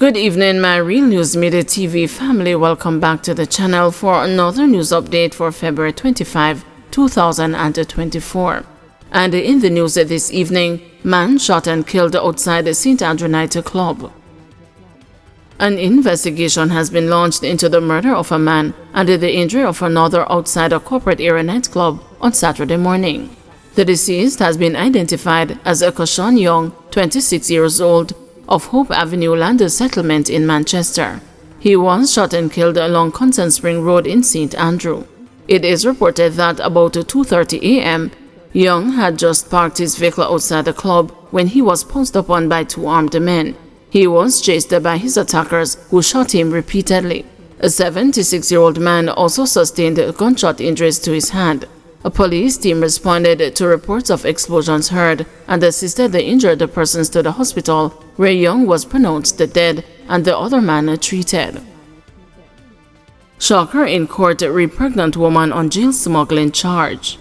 Good evening, my Real News Midday TV family. Welcome back to the channel for another news update for February 25, 2024. And in the news this evening, man shot and killed outside the St. Andrew Night Club. An investigation has been launched into the murder of a man and the injury of another outside a corporate area nightclub on Saturday morning. The deceased has been identified as Akashawn Young, 26 years old, of Hope Avenue Land Settlement in Manchester. He was shot and killed along Constant Spring Road in St. Andrew. It is reported that about 2:30 a.m., Young had just parked his vehicle outside the club when he was pounced upon by two armed men. He was chased by his attackers, who shot him repeatedly. A 76-year-old man also sustained gunshot injuries to his hand. A police team responded to reports of explosions heard and assisted the injured persons to the hospital, where Young was pronounced dead and the other man treated. Shocker in court, pregnant woman on jail smuggling charge.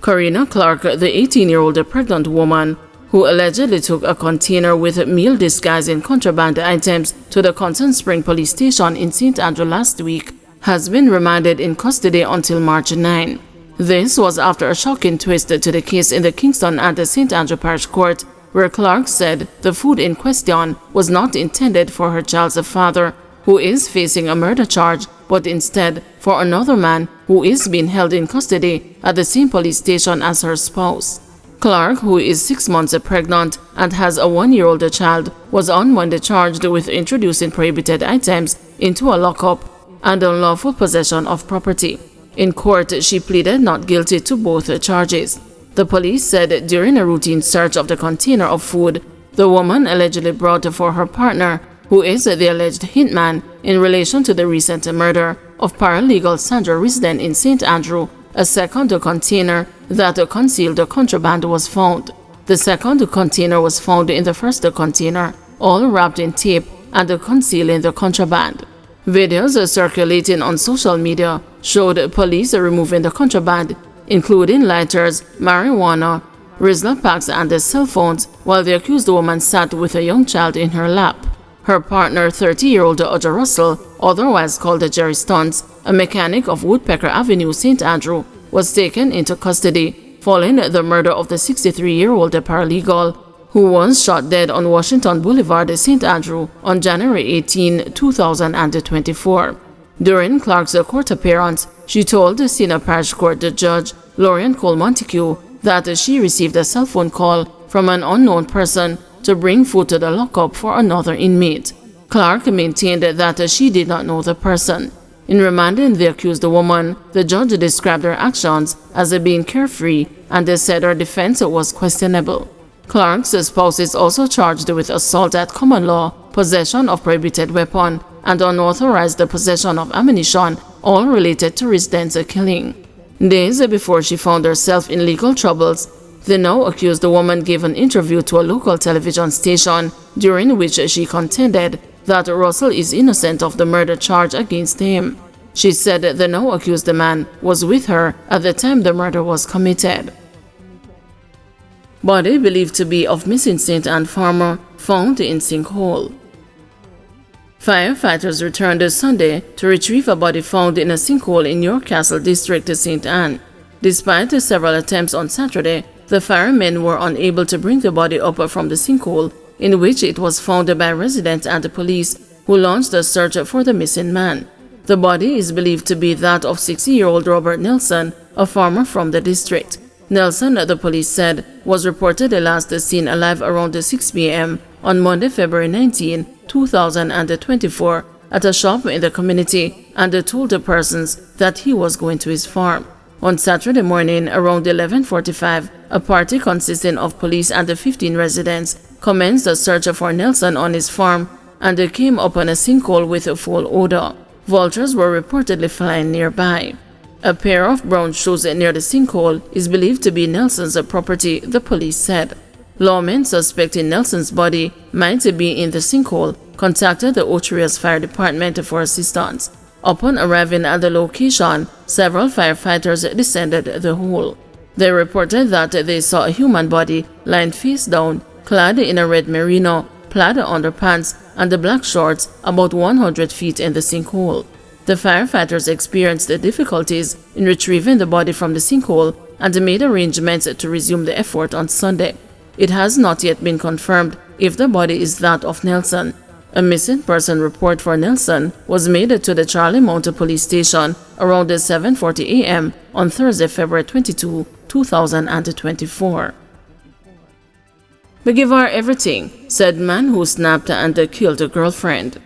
Karina Clark, the 18-year-old pregnant woman who allegedly took a container with meal disguised in contraband items to the Constant Spring police station in St. Andrew last week, has been remanded in custody until March 9. This was after a shocking twist to the case in the Kingston and the St. Andrew Parish Court, where Clark said the food in question was not intended for her child's father, who is facing a murder charge, but instead for another man who is being held in custody at the same police station as her spouse. Clark, who is 6 months pregnant and has a 1-year-old child, was on Monday charged with introducing prohibited items into a lockup and unlawful possession of property. In court, she pleaded not guilty to both charges. The police said during a routine search of the container of food, the woman allegedly brought for her partner, who is the alleged hitman in relation to the recent murder of paralegal Sandra resident in St. Andrew, a second container that concealed contraband was found. The second container was found in the first container, all wrapped in tape and concealing the contraband. Videos circulating on social media showed police removing the contraband, including lighters, marijuana, Rizla packs and cell phones, while the accused woman sat with a young child in her lap. Her partner, 30-year-old Audra Russell, otherwise called Jerry Stunts, a mechanic of Woodpecker Avenue, St. Andrew, was taken into custody following the murder of the 63-year-old paralegal, who was shot dead on Washington Boulevard, St. Andrew, on January 18, 2024. During Clark's court appearance, she told the Senior Parish Court Judge Lorian Cole Montague that she received a cell phone call from an unknown person to bring food to the lockup for another inmate. Clark maintained that she did not know the person. In remanding the accused woman, the judge described her actions as being carefree and said her defense was questionable. Clark's spouse is also charged with assault at common law, possession of prohibited weapon, and unauthorized possession of ammunition, all related to residents' killing. Days before she found herself in legal troubles, the now accused woman gave an interview to a local television station, during which she contended that Russell is innocent of the murder charge against him. She said the now accused man was with her at the time the murder was committed. Body believed to be of missing St. Anne farmer found in sinkhole. Firefighters returned Sunday to retrieve a body found in a sinkhole in Yorkcastle district, St. Anne. Despite several attempts on Saturday, the firemen were unable to bring the body up from the sinkhole, in which it was found by residents and the police, who launched a search for the missing man. The body is believed to be that of 60-year-old Robert Nelson, a farmer from the district. Nelson, the police said, was reported last seen alive around 6 p.m. on Monday, February 19, 2024, at a shop in the community, and told the persons that he was going to his farm. On Saturday morning, around 11:45, a party consisting of police and 15 residents commenced a search for Nelson on his farm and came upon a sinkhole with a foul odor. Vultures were reportedly flying nearby. A pair of brown shoes near the sinkhole is believed to be Nelson's property, the police said. Lawmen suspecting Nelson's body might be in the sinkhole contacted the Ocho Fire Department for assistance. Upon arriving at the location, several firefighters descended the hole. They reported that they saw a human body lying face down, clad in a red merino, plaid underpants, and the black shorts about 100 feet in the sinkhole. The firefighters experienced difficulties in retrieving the body from the sinkhole and made arrangements to resume the effort on Sunday. It has not yet been confirmed if the body is that of Nelson. A missing person report for Nelson was made to the Charlie Mount Police Station around 7:40 a.m. on Thursday, February 22, 2024. "We give her everything," said man who snapped and killed a girlfriend.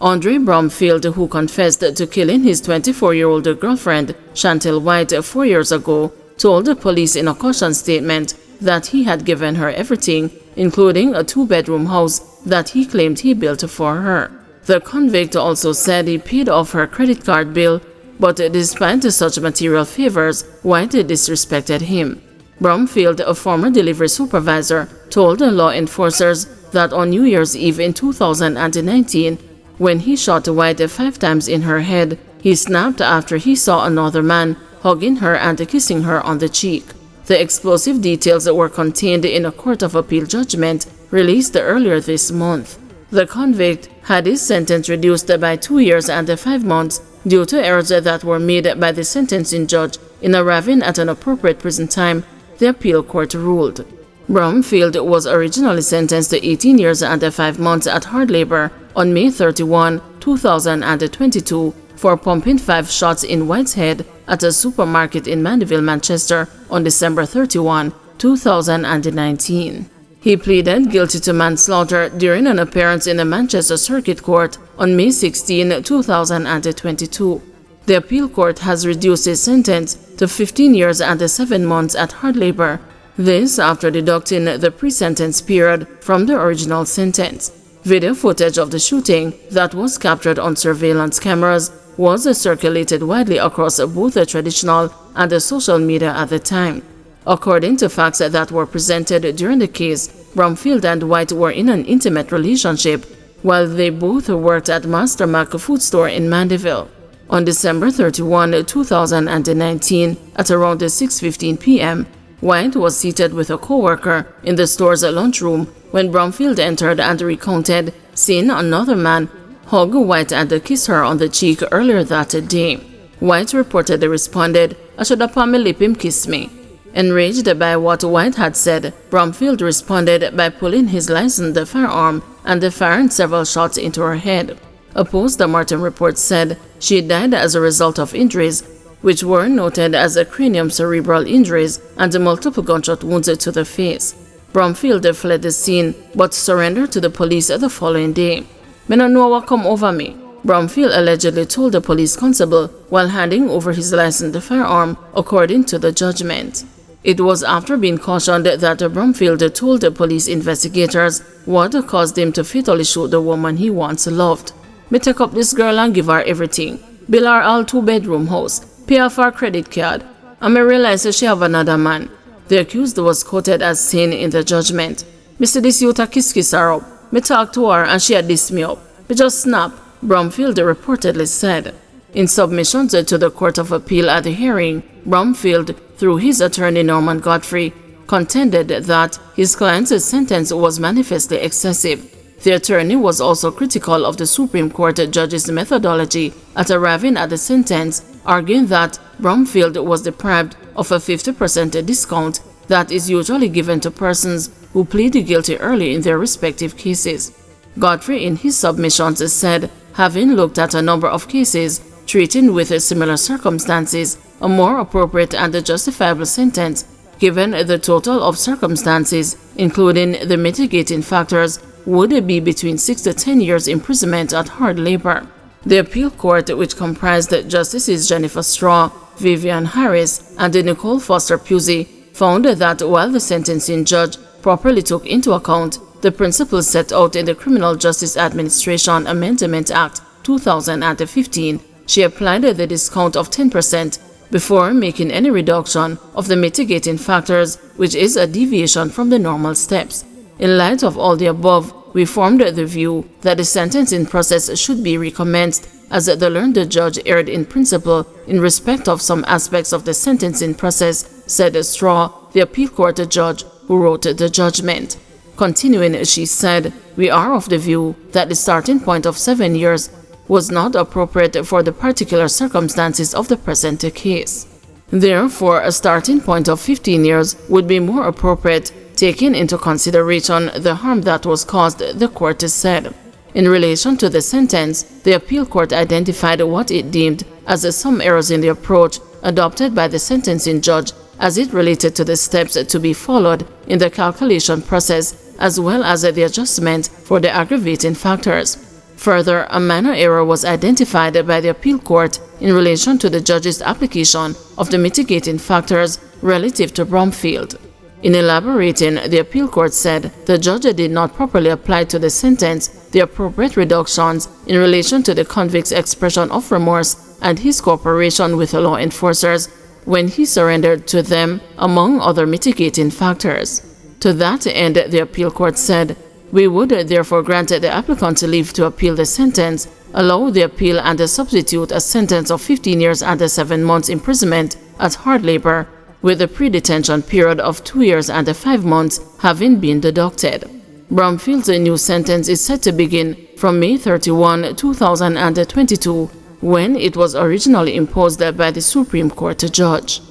Andre Bromfield, who confessed to killing his 24-year-old girlfriend, Chantel White, 4 years ago, told the police in a caution statement that he had given her everything, including a 2-bedroom house that he claimed he built for her. The convict also said he paid off her credit card bill, but despite such material favors, White disrespected him. Bromfield, a former delivery supervisor, told the law enforcers that on New Year's Eve in 2019, when he shot White 5 times in her head, he snapped after he saw another man hugging her and kissing her on the cheek. The explosive details were contained in a Court of Appeal judgment released earlier this month. The convict had his sentence reduced by 2 years and 5 months due to errors that were made by the sentencing judge in arriving at an appropriate prison time, the appeal court ruled. Bromfield was originally sentenced to 18 years and 5 months at hard labor on May 31, 2022 for pumping 5 shots in White's head at a supermarket in Mandeville, Manchester on December 31, 2019. He pleaded guilty to manslaughter during an appearance in the Manchester Circuit Court on May 16, 2022. The appeal court has reduced his sentence to 15 years and 7 months at hard labor, this after deducting the pre-sentence period from the original sentence. Video footage of the shooting that was captured on surveillance cameras was circulated widely across both the traditional and the social media at the time. According to facts that were presented during the case, Bromfield and White were in an intimate relationship while they both worked at Master Mac food store in Mandeville. On December 31, 2019, at around 6:15 p.m., White was seated with a co-worker in the store's lunchroom when Bromfield entered and recounted seeing another man hug White and kiss her on the cheek earlier that day. White reportedly responded, "I should have put my lip him kiss me." Enraged by what White had said, Bromfield responded by pulling his licensed firearm and firing several shots into her head. A post-mortem report said she died as a result of injuries, which were noted as cranium-cerebral injuries and multiple gunshot wounds to the face. Bromfield fled the scene but surrendered to the police the following day. "Me no know what come over me," Bromfield allegedly told the police constable while handing over his licensed firearm, according to the judgment. It was after being cautioned that Bromfield told the police investigators what caused him to fatally shoot the woman he once loved. "Me take up this girl and give her everything. Bill her all 2-bedroom house. Pay off her credit card. And me realize she have another man." The accused was quoted as saying in the judgment, "Me see this youth a kiss her up. Me talk to her and she a diss me up. Me just snap," Bromfield reportedly said. In submissions to the Court of Appeal at the hearing, Bromfield, through his attorney Norman Godfrey, contended that his client's sentence was manifestly excessive. The attorney was also critical of the Supreme Court judge's methodology at arriving at the sentence, arguing that Bromfield was deprived of a 50% discount that is usually given to persons who plead guilty early in their respective cases. Godfrey, in his submissions, said, having looked at a number of cases treating with similar circumstances, a more appropriate and justifiable sentence, given the total of circumstances, including the mitigating factors, would be between 6 to 10 years imprisonment at hard labor. The appeal court, which comprised Justices Jennifer Straw, Vivian Harris, and Nicole Foster Pusey, found that while the sentencing judge properly took into account the principles set out in the Criminal Justice Administration Amendment Act 2015, she applied the discount of 10% before making any reduction of the mitigating factors, which is a deviation from the normal steps. In light of all the above, we formed the view that the sentencing process should be recommenced, as the learned judge erred in principle in respect of some aspects of the sentencing process, said Straw, the appeal court judge who wrote the judgment. Continuing, she said, "We are of the view that the starting point of 7 years was not appropriate for the particular circumstances of the present case. Therefore, a starting point of 15 years would be more appropriate, taking into consideration the harm that was caused," the court said. In relation to the sentence, the appeal court identified what it deemed as some errors in the approach adopted by the sentencing judge as it related to the steps to be followed in the calculation process, as well as the adjustment for the aggravating factors. Further, a minor error was identified by the appeal court in relation to the judge's application of the mitigating factors relative to Bromfield. In elaborating, the appeal court said the judge did not properly apply to the sentence the appropriate reductions in relation to the convict's expression of remorse and his cooperation with the law enforcers when he surrendered to them, among other mitigating factors. To that end, the appeal court said, "We would therefore grant the applicant leave to appeal the sentence, allow the appeal and substitute a sentence of 15 years and 7 months imprisonment at hard labor, with the pre-detention period of 2 years and 5 months having been deducted." Bromfield's new sentence is set to begin from May 31, 2022, when it was originally imposed by the Supreme Court judge.